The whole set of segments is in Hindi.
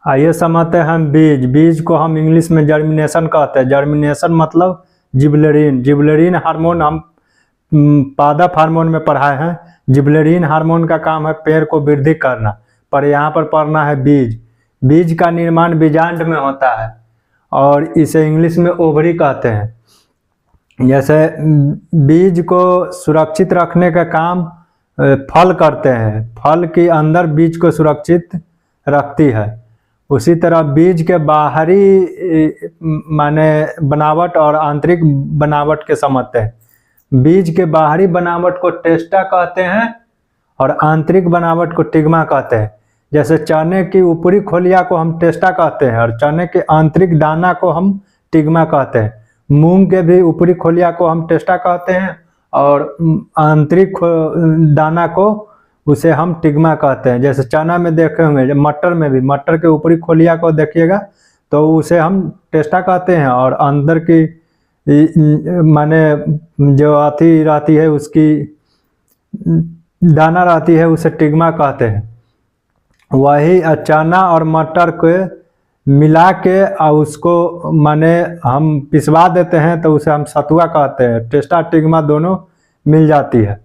आइए समझते हैं हम बीज। बीज को हम इंग्लिश में जर्मिनेशन कहते हैं। जर्मिनेशन मतलब जिबरेलिन। जिबरेलिन हार्मोन हम पादप हार्मोन में पढ़ाए हैं। जिबरेलिन हार्मोन का काम है पेड़ को वृद्धि करना, पर यहाँ पर पढ़ना है बीज। बीज का निर्माण बीजांड में होता है और इसे इंग्लिश में ओवरी कहते हैं। जैसे बीज को सुरक्षित रखने का काम फल करते हैं, फल के अंदर बीज को सुरक्षित रखती है। उसी तरह बीज के बाहरी माने बनावट और आंतरिक बनावट के समझते हैं। बीज के बाहरी बनावट को टेस्टा कहते हैं और आंतरिक बनावट को टिग्मा कहते हैं। जैसे चने की ऊपरी खोलिया को हम टेस्टा कहते हैं और चने के आंतरिक दाना को हम टिग्मा कहते हैं। मूंग के भी ऊपरी खोलिया को हम टेस्टा कहते हैं और आंतरिक दाना को उसे हम टिग्मा कहते हैं। जैसे चना में देखे होंगे, मटर में भी मटर के ऊपरी खोलिया को देखिएगा तो उसे हम टेस्टा कहते हैं और अंदर की माने जो आती रहती है उसकी दाना रहती है उसे टिग्मा कहते हैं। वही चना और मटर को मिला के और उसको माने हम पिसवा देते हैं तो उसे हम सतुआ कहते हैं। टेस्टा टिग्मा दोनों मिल जाती है।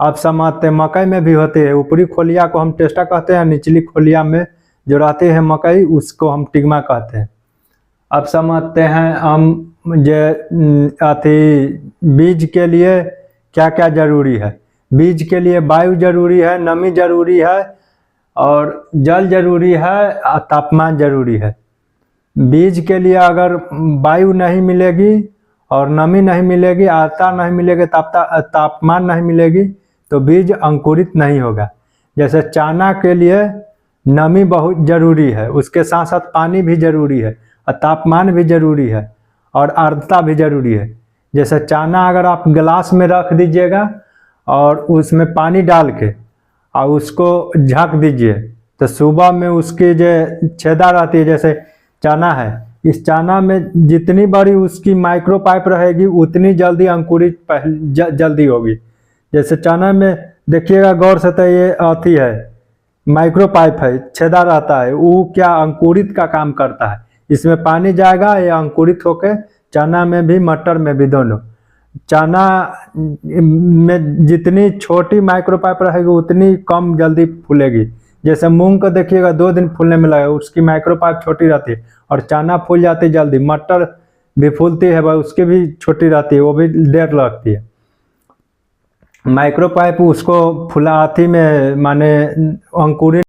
अब समझते हैं मकई में भी होती है। ऊपरी खोलिया को हम टेस्टा कहते हैं, निचली खोलिया में जो रहती है मकई उसको हम टिग्मा कहते हैं। अब समझते हैं हम बीज के लिए क्या क्या जरूरी है। बीज के लिए वायु जरूरी है, नमी जरूरी है और जल जरूरी है, तापमान जरूरी है। बीज के लिए अगर वायु नहीं मिलेगी और नमी नहीं मिलेगी, आर्द्रता नहीं मिलेगी, तापमान नहीं मिलेगी तो बीज अंकुरित नहीं होगा। जैसे चना के लिए नमी बहुत जरूरी है, उसके साथ साथ पानी भी जरूरी है और तापमान भी जरूरी है और आर्द्रता भी जरूरी है। जैसे चना अगर आप गिलास में रख दीजिएगा और उसमें पानी डाल के और उसको झाँक दीजिए तो सुबह में उसकी जो छेदा रहती है, जैसे चना है, इस चना में जितनी बड़ी उसकी माइक्रो पाइप रहेगी उतनी जल्दी अंकुरित जल्दी होगी। जैसे चना में देखिएगा गौर से तो ये आती है माइक्रो पाइप है, छेदा रहता है, वो क्या अंकुरित का काम करता है। इसमें पानी जाएगा, ये अंकुरित होके चना में भी मटर में भी दोनों। चना में जितनी छोटी माइक्रो पाइप रहेगी उतनी कम जल्दी फूलेगी। जैसे मूंग को देखिएगा 2 दिन फूलने में लगेगा, उसकी माइक्रो पाइप छोटी रहती है और चना फूल जाती है जल्दी। मटर भी फूलती है भाई, उसकी भी छोटी रहती है, वो भी देर लगती है। माइक्रो पाइप उसको फुलाती में माने अंकुरित